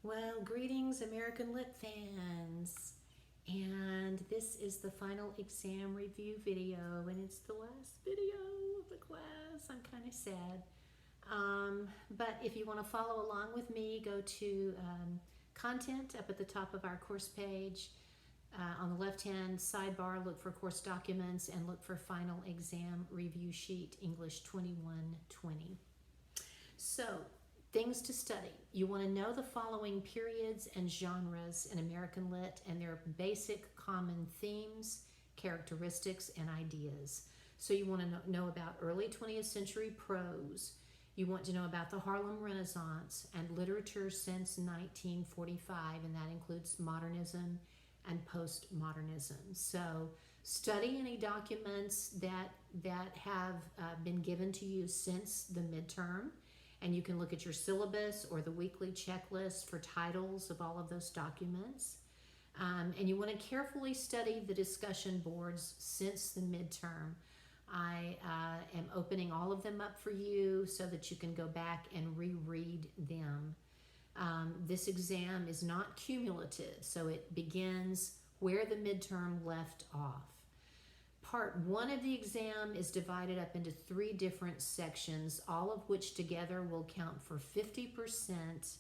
Well, greetings, American Lit fans. And this is the final exam review video, and it's the last video of the class. I'm kind of sad. But if you want to follow along with me, go to content up at the top of our course page. On the left-hand sidebar, look for course documents and look for final exam review sheet, English 2120. So, things to study. You want to know the following periods and genres in American Lit and their basic common themes, characteristics, and ideas. So, you want to know about early 20th century prose. You want to know about the Harlem Renaissance and literature since 1945, and that includes modernism and postmodernism. So, study any documents that have been given to you since the midterm, and you can look at your syllabus or the weekly checklist for titles of all of those documents. And you want to carefully study the discussion boards since the midterm. I am opening all of them up for you so that you can go back and reread them. This exam is not cumulative, so it begins where the midterm left off. Part 1 of the exam is divided up into 3 different sections, all of which together will count for 50%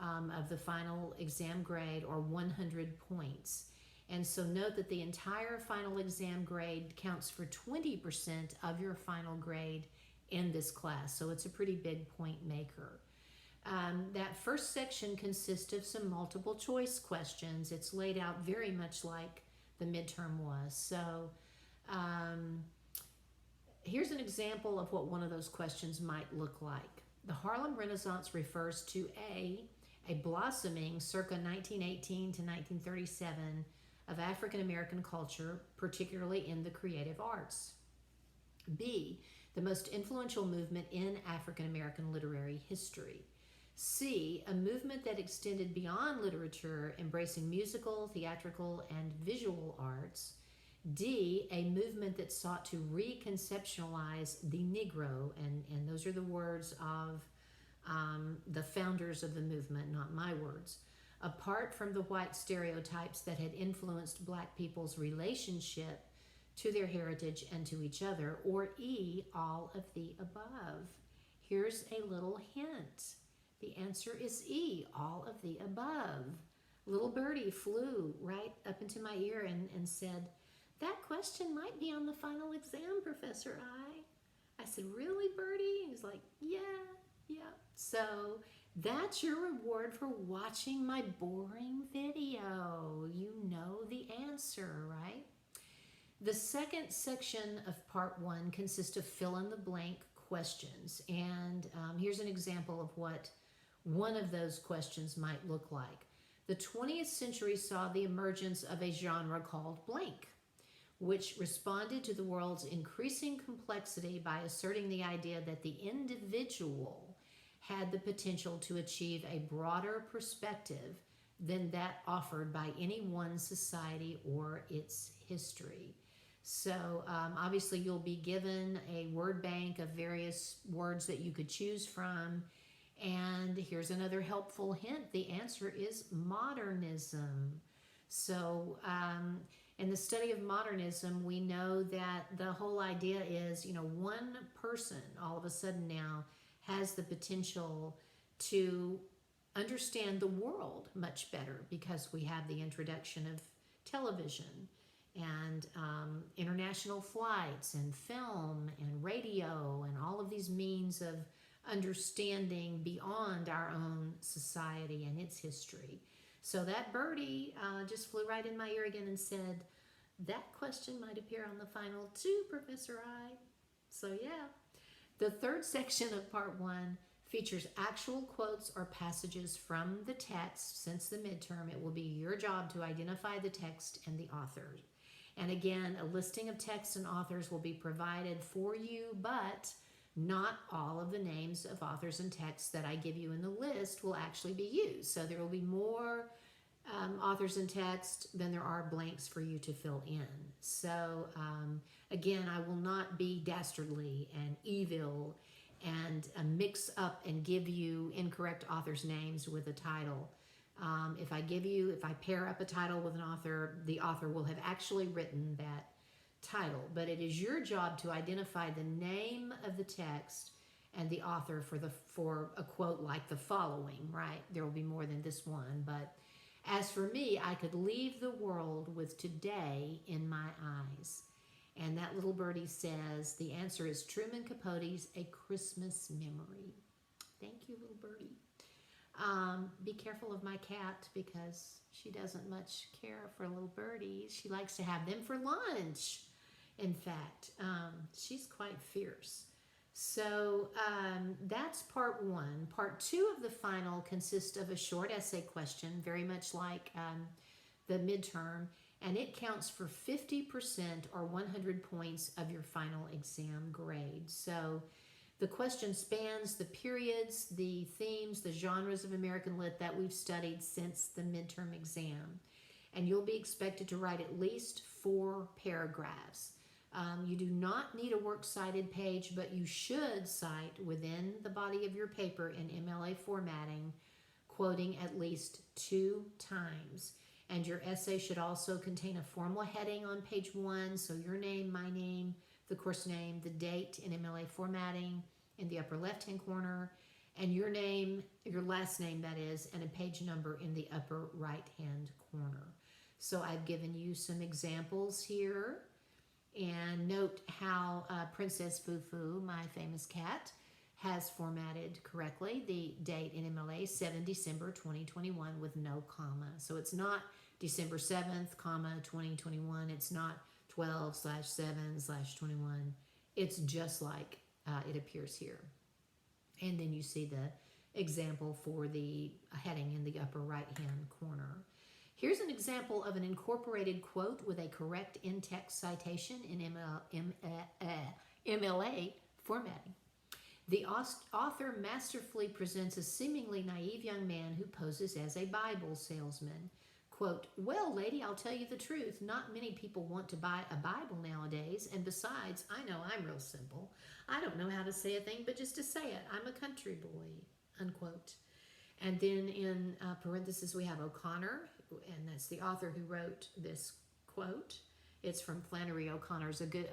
of the final exam grade, or 100 points. And so note that the entire final exam grade counts for 20% of your final grade in this class, so it's a pretty big point maker. That first section consists of some multiple choice questions. It's laid out very much like the midterm was. So here's an example of what one of those questions might look like. The Harlem Renaissance refers to a blossoming circa 1918 to 1937 of African American culture, particularly in the creative arts. B, the most influential movement in African American literary history. C, a movement that extended beyond literature, embracing musical, theatrical, and visual arts. D, a movement that sought to reconceptualize the Negro, and those are the words of the founders of the movement, not my words, apart from the white stereotypes that had influenced Black people's relationship to their heritage and to each other. Or E, all of the above. Here's a little hint. The answer is E, all of the above. Little birdie flew right up into my ear and said, "That question might be on the final exam, Professor I." I said, "Really, Birdie?" He was like, yeah. So that's your reward for watching my boring video. You know the answer, right? The second section of part 1 consists of fill in the blank questions. And here's an example of what one of those questions might look like. The 20th century saw the emergence of a genre called blank, which responded to the world's increasing complexity by asserting the idea that the individual had the potential to achieve a broader perspective than that offered by any one society or its history. So obviously you'll be given a word bank of various words that you could choose from. And here's another helpful hint. The answer is modernism. So in the study of modernism, we know that the whole idea is, one person all of a sudden now has the potential to understand the world much better because we have the introduction of television and international flights and film and radio and all of these means of understanding beyond our own society and its history. So that birdie just flew right in my ear again and said, "That question might appear on the final too, Professor I." So yeah. The third section of part 1 features actual quotes or passages from the text. Since the midterm, it will be your job to identify the text and the author. And again, a listing of texts and authors will be provided for you, but not all of the names of authors and texts that I give you in the list will actually be used. So there will be more authors and text than there are blanks for you to fill in. So again, I will not be dastardly and evil and mix up and give you incorrect authors' names with a title. If I pair up a title with an author, the author will have actually written that title. But it is your job to identify the name of the text and the author for a quote like the following, right? There will be more than this one, but as for me, I could leave the world with today in my eyes. And that little birdie says the answer is Truman Capote's A Christmas Memory. Thank you, little birdie. Be careful of my cat because she doesn't much care for little birdies. She likes to have them for lunch. In fact, she's quite fierce. So that's part one. Part two of the final consists of a short essay question, very much like the midterm, and it counts for 50% or 100 points of your final exam grade. So the question spans the periods, the themes, the genres of American Lit that we've studied since the midterm exam. And you'll be expected to write at least 4 paragraphs. You do not need a works cited page, but you should cite within the body of your paper in MLA formatting, quoting at least 2 times. And your essay should also contain a formal heading on page 1, so your name, my name, the course name, the date in MLA formatting in the upper left-hand corner, and your name, your last name that is, and a page number in the upper right-hand corner. So I've given you some examples here. And note how Princess Fufu, my famous cat, has formatted correctly the date in MLA, 7 December 2021 with no comma. So it's not December 7th, comma, 2021. It's not 12/7/21. It's just like it appears here. And then you see the example for the heading in the upper right-hand corner. Here's an example of an incorporated quote with a correct in-text citation in MLA formatting. The author masterfully presents a seemingly naive young man who poses as a Bible salesman. Quote, well, lady, I'll tell you the truth. Not many people want to buy a Bible nowadays. And besides, I know I'm real simple. I don't know how to say a thing, but just to say it. I'm a country boy, unquote. And then in parentheses, we have O'Connor, and that's the author who wrote this quote. It's from Flannery O'Connor's A Good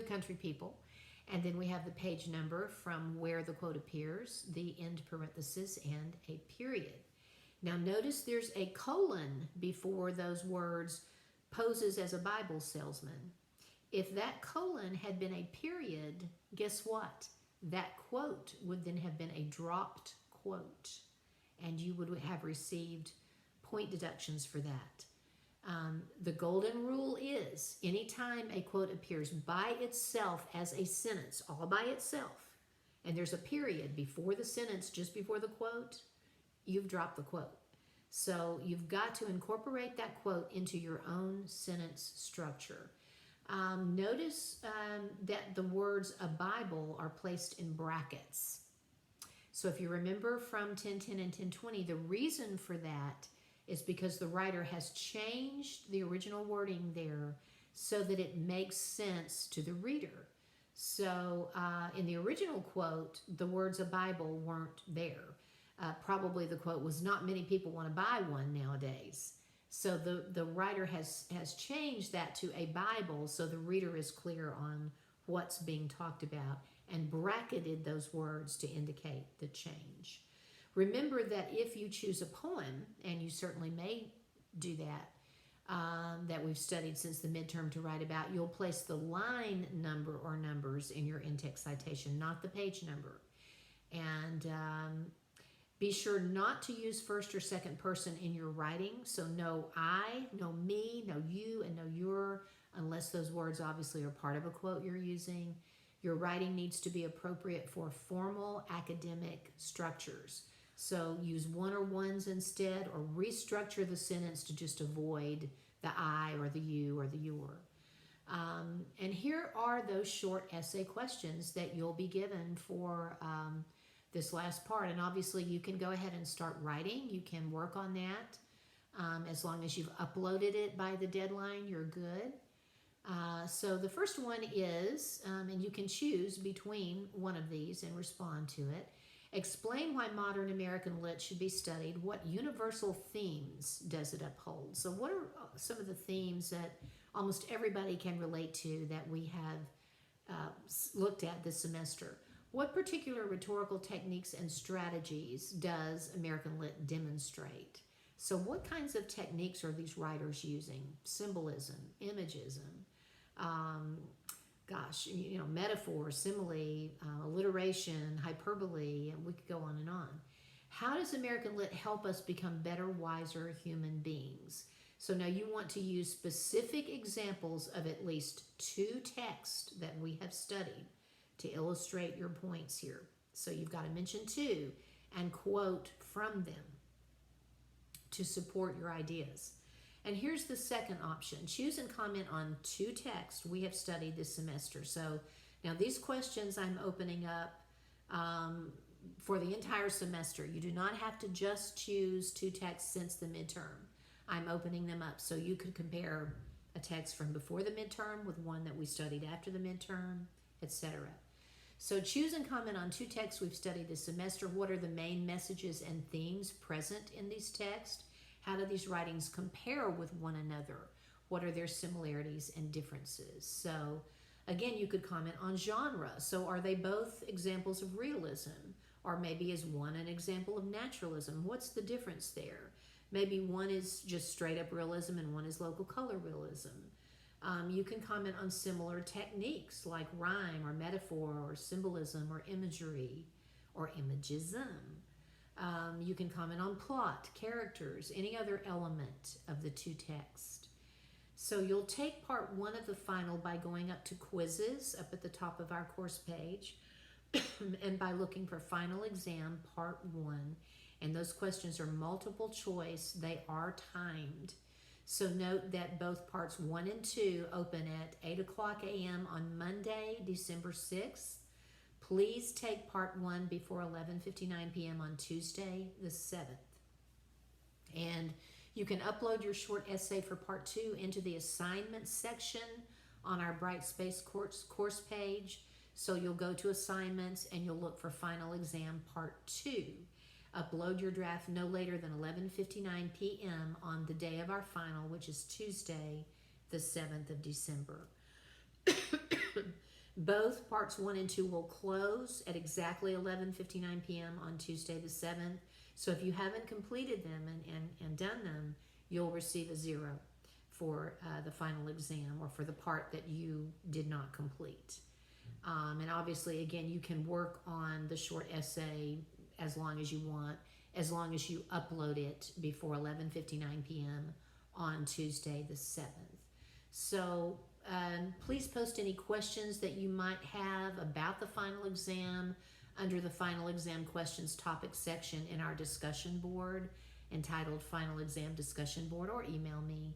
Country People. And then we have the page number from where the quote appears, the end parenthesis, and a period. Now notice there's a colon before those words, poses as a Bible salesman. If that colon had been a period, guess what? That quote would then have been a dropped quote, and you would have received point deductions for that. The golden rule is anytime a quote appears by itself as a sentence, all by itself, and there's a period before the sentence, just before the quote, you've dropped the quote. So you've got to incorporate that quote into your own sentence structure. Notice that the words a Bible are placed in brackets. So if you remember from 1010 and 1020, the reason for that is because the writer has changed the original wording there so that it makes sense to the reader. So in the original quote, the words a Bible weren't there. Probably the quote was, not many people want to buy one nowadays. So the writer has changed that to a Bible so the reader is clear on what's being talked about and bracketed those words to indicate the change. Remember that if you choose a poem, and you certainly may do that, that we've studied since the midterm to write about, you'll place the line number or numbers in your in-text citation, not the page number. And be sure not to use first or second person in your writing. So no I, no me, no you, and no your, unless those words obviously are part of a quote you're using. Your writing needs to be appropriate for formal academic structures. So use one or ones instead, or restructure the sentence to just avoid the I or the you or the your. And here are those short essay questions that you'll be given for this last part. And obviously you can go ahead and start writing. You can work on that. As long as you've uploaded it by the deadline, you're good. So the first one is, and you can choose between one of these and respond to it. Explain why modern American lit should be studied. What universal themes does it uphold? So, what are some of the themes that almost everybody can relate to that we have looked at this semester? What particular rhetorical techniques and strategies does American Lit demonstrate? So, what kinds of techniques are these writers using? Symbolism, imagism, um, metaphor, simile, alliteration, hyperbole, and we could go on and on. How does American Lit help us become better, wiser human beings? So now you want to use specific examples of at least 2 texts that we have studied to illustrate your points here. So you've got to mention 2 and quote from them to support your ideas. And here's the second option. Choose and comment on 2 texts we have studied this semester. So now these questions I'm opening up for the entire semester. You do not have to just choose 2 texts since the midterm. I'm opening them up so you could compare a text from before the midterm with one that we studied after the midterm, etc. So choose and comment on 2 texts we've studied this semester. What are the main messages and themes present in these texts? How do these writings compare with one another? What are their similarities and differences? So again, you could comment on genre. So are they both examples of realism? Or maybe is one an example of naturalism? What's the difference there? Maybe one is just straight up realism and one is local color realism. You can comment on similar techniques like rhyme or metaphor or symbolism or imagery or imagism. You can comment on plot, characters, any other element of the 2 texts. So you'll take part 1 of the final by going up to quizzes up at the top of our course page and by looking for final exam part 1. And those questions are multiple choice. They are timed. So note that both parts 1 and 2 open at 8 o'clock a.m. on Monday, December 6th. Please take part 1 before 11:59 p.m. on Tuesday, the 7th. And you can upload your short essay for part 2 into the assignments section on our Brightspace course page. So you'll go to assignments and you'll look for final exam part 2. Upload your draft no later than 11:59 p.m. on the day of our final, which is Tuesday, the 7th of December. Both parts 1 and 2 will close at exactly 11:59 p.m. on Tuesday, the 7th. So if you haven't completed them and done them, you'll receive a 0 for the final exam or for the part that you did not complete. And obviously, again, you can work on the short essay as long as you want, as long as you upload it before 11:59 p.m. on Tuesday the 7th. So please post any questions that you might have about the final exam under the final exam questions topic section in our discussion board entitled Final Exam Discussion Board, or email me.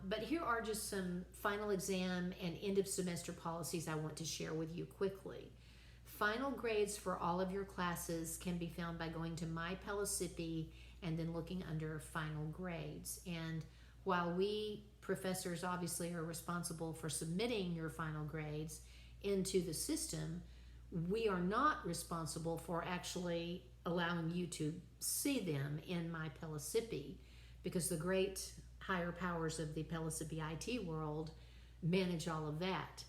But here are just some final exam and end of semester policies I want to share with you quickly. Final grades for all of your classes can be found by going to My Pellissippi and then looking under final grades. And while we professors obviously are responsible for submitting your final grades into the system, we are not responsible for actually allowing you to see them in My Pellissippi, because the great higher powers of the Pellissippi IT world manage all of that.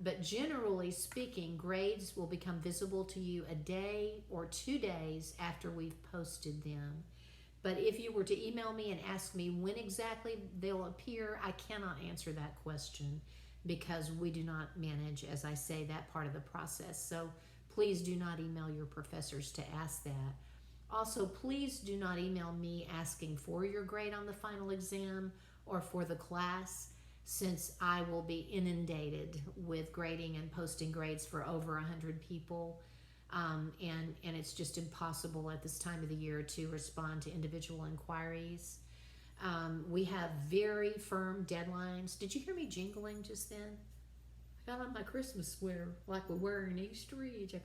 But generally speaking, grades will become visible to you a day or 2 days after we've posted them. But if you were to email me and ask me when exactly they'll appear, I cannot answer that question because we do not manage, as I say, that part of the process. So please do not email your professors to ask that. Also, please do not email me asking for your grade on the final exam or for the class, since I will be inundated with grading and posting grades for over 100 people. And it's just impossible at this time of the year to respond to individual inquiries. We have very firm deadlines. Did you hear me jingling just then? I got on my Christmas sweater like we wear in East Ridge. I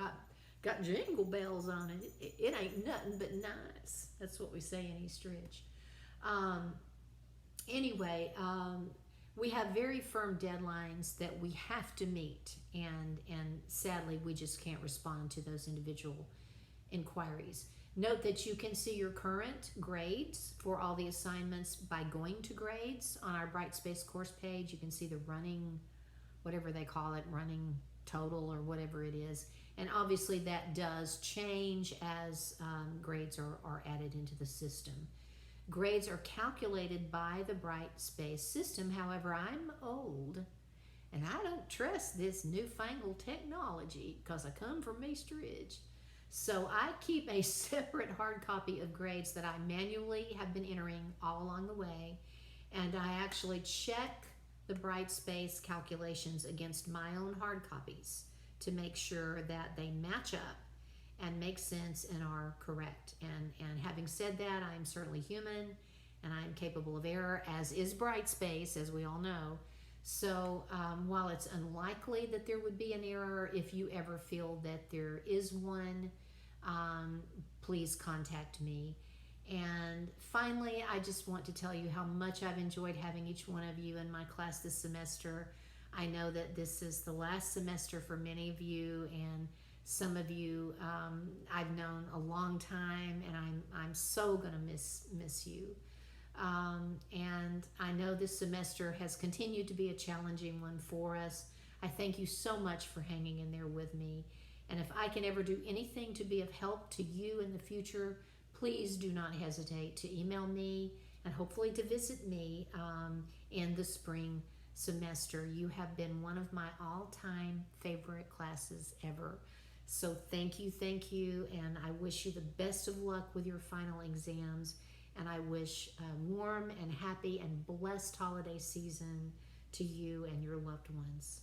got jingle bells on it. It ain't nothing but nice. That's what we say in East Ridge. Anyway, we have very firm deadlines that we have to meet, and sadly we just can't respond to those individual inquiries. Note that you can see your current grades for all the assignments by going to grades on our Brightspace course page. You can see the running, whatever they call it, running total or whatever it is. And obviously that does change as grades are added into the system. Grades are calculated by the Brightspace system. However, I'm old and I don't trust this newfangled technology because I come from East Ridge. So I keep a separate hard copy of grades that I manually have been entering all along the way. And I actually check the Brightspace calculations against my own hard copies to make sure that they match up and make sense and are correct. And having said that, I'm certainly human and I'm capable of error, as is Brightspace, as we all know. So while it's unlikely that there would be an error, if you ever feel that there is one, please contact me. And finally, I just want to tell you how much I've enjoyed having each one of you in my class this semester. I know that this is the last semester for many of you, and some of you I've known a long time, and I'm so gonna miss you. And I know this semester has continued to be a challenging one for us. I thank you so much for hanging in there with me. And if I can ever do anything to be of help to you in the future, please do not hesitate to email me and hopefully to visit me in the spring semester. You have been one of my all-time favorite classes ever. So thank you, and I wish you the best of luck with your final exams, and I wish a warm and happy and blessed holiday season to you and your loved ones.